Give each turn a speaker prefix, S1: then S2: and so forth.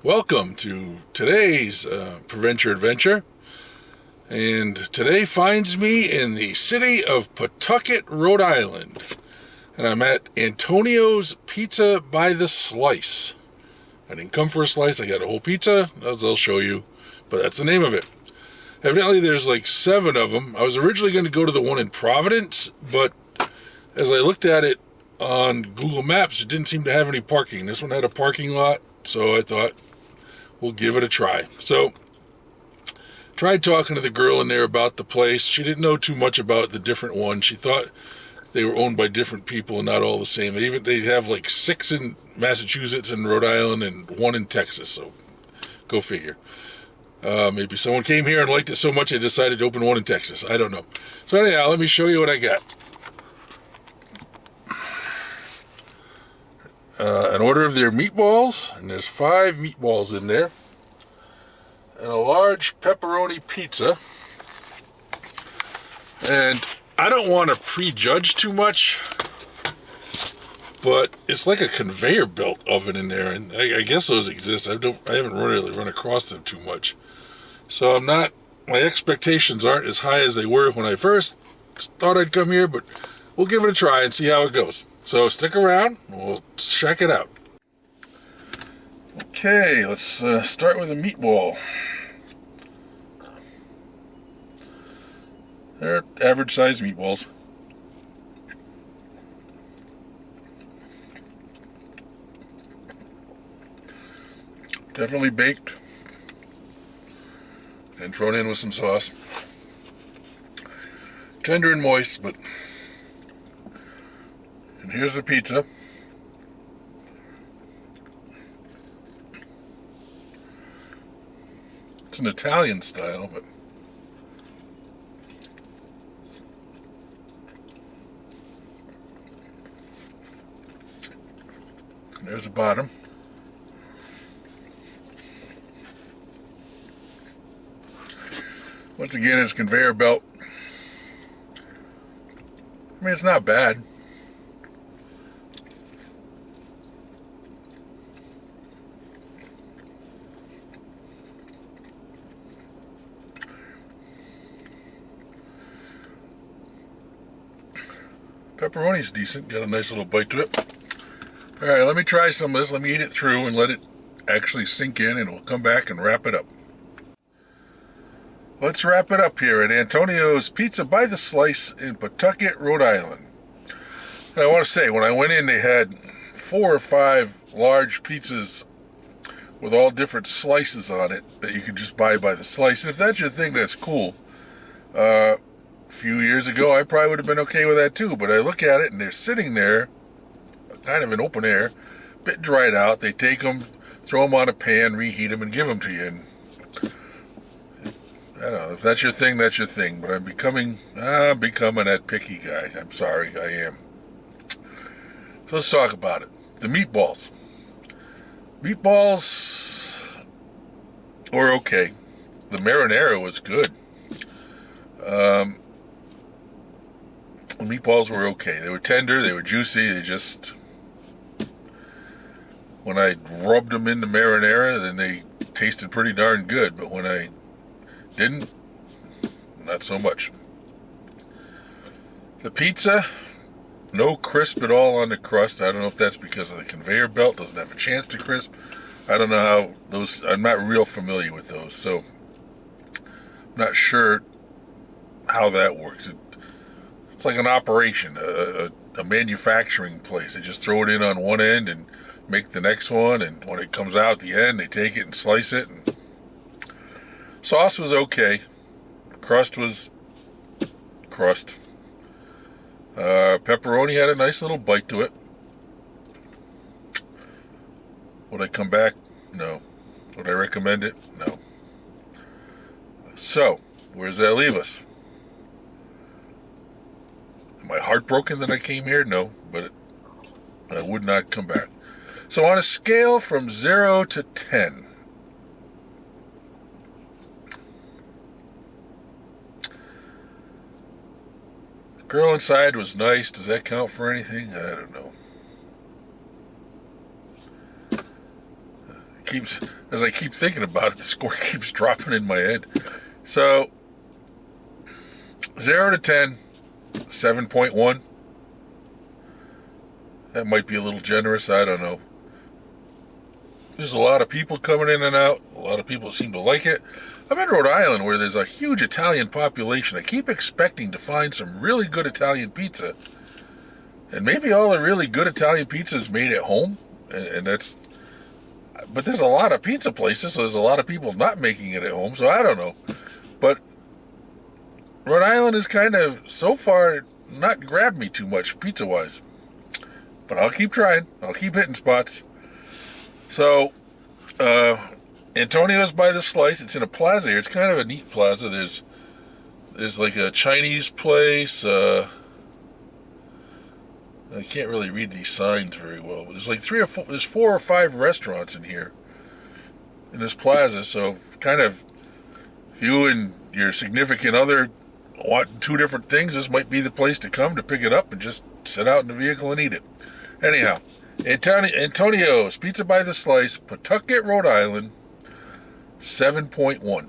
S1: Welcome to today's Prevent Your Adventure. And today finds me in the city of Pawtucket, Rhode Island. And I'm at Antonio's Pizza by the Slice. I didn't come for a slice, I got a whole pizza, as I'll show you. But that's the name of it. Evidently there's like 7 of them. I was originally going to go to the one in Providence, but as I looked at it on Google Maps, it didn't seem to have any parking. This one had a parking lot, so I thought, we'll give it a try. So, tried talking to the girl in there about the place. She didn't know too much about the different ones. She thought they were owned by different people and not all the same. They have like 6 in Massachusetts and Rhode Island and 1 in Texas. So, go figure. Maybe someone came here and liked it so much they decided to open one in Texas. I don't know. So anyhow, let me show you what I got. An order of their meatballs, and there's 5 meatballs in there, and a large pepperoni pizza. And I don't want to prejudge too much, but it's like a conveyor belt oven in there, and I guess those exist. I haven't really run across them too much, so my expectations aren't as high as they were when I first thought I'd come here, but we'll give it a try and see how it goes. So stick around, and we'll check it out. Okay, let's start with a meatball. They're average size meatballs. Definitely baked and thrown in with some sauce. Tender and moist, but... And here's the pizza. It's an Italian style, but there's the bottom. Once again, it's conveyor belt. I mean, it's not bad. Pepperoni's decent, got a nice little bite to it. Alright, let me try some of this, let me eat it through and let it actually sink in, and we'll come back and wrap it up. Let's wrap it up here at Antonio's Pizza by the Slice in Pawtucket, Rhode Island. And I want to say, when I went in, they had 4 or 5 large pizzas with all different slices on it that you could just buy by the slice. And if that's your thing, that's cool. A few years ago, I probably would have been okay with that too, but I look at it and they're sitting there, kind of in open air, a bit dried out. They take them, throw them on a pan, reheat them, and give them to you. And I don't know, if that's your thing, that's your thing, but I'm becoming that picky guy. I'm sorry, I am. So let's talk about it. The meatballs. Meatballs were okay. The marinara was good. The meatballs were okay. They were tender, they were juicy, when I rubbed them in the marinara, then they tasted pretty darn good, but when I didn't, not so much. The pizza, no crisp at all on the crust. I don't know if that's because of the conveyor belt, doesn't have a chance to crisp. I don't know how those, I'm not real familiar with those, so I'm not sure how that works. It's like an operation, a manufacturing place. They just throw it in on one end and make the next one, and when it comes out at the end, they take it and slice it. And sauce was okay. Crust was crust. Pepperoni had a nice little bite to it. Would I come back? No. Would I recommend it? No. So, where does that leave us? Am I heartbroken that I came here? No, but I would not come back. So on a scale from 0 to 10, the girl inside was nice. Does that count for anything? I don't know. as I keep thinking about it, the score keeps dropping in my head. So, 0 to 10, 7.1. That might be a little generous, I don't know. There's a lot of people coming in and out. A lot of people seem to like it. I'm in Rhode Island where there's a huge Italian population. I keep expecting to find some really good Italian pizza. And maybe all the really good Italian pizza is made at home. And that's... But there's a lot of pizza places, so there's a lot of people not making it at home. So I don't know. But Rhode Island is kind of, so far, not grabbed me too much pizza-wise. But I'll keep trying. I'll keep hitting spots. So, Antonio's by the Slice. It's in a plaza here. It's kind of a neat plaza. There's like a Chinese place. I can't really read these signs very well. But there's like 4 or 5 restaurants in here, in this plaza. So, kind of, if you and your significant other want 2 different things, this might be the place to come to pick it up and just sit out in the vehicle and eat it. Anyhow, Antonio's Pizza by the Slice, Pawtucket, Rhode Island, 7.1.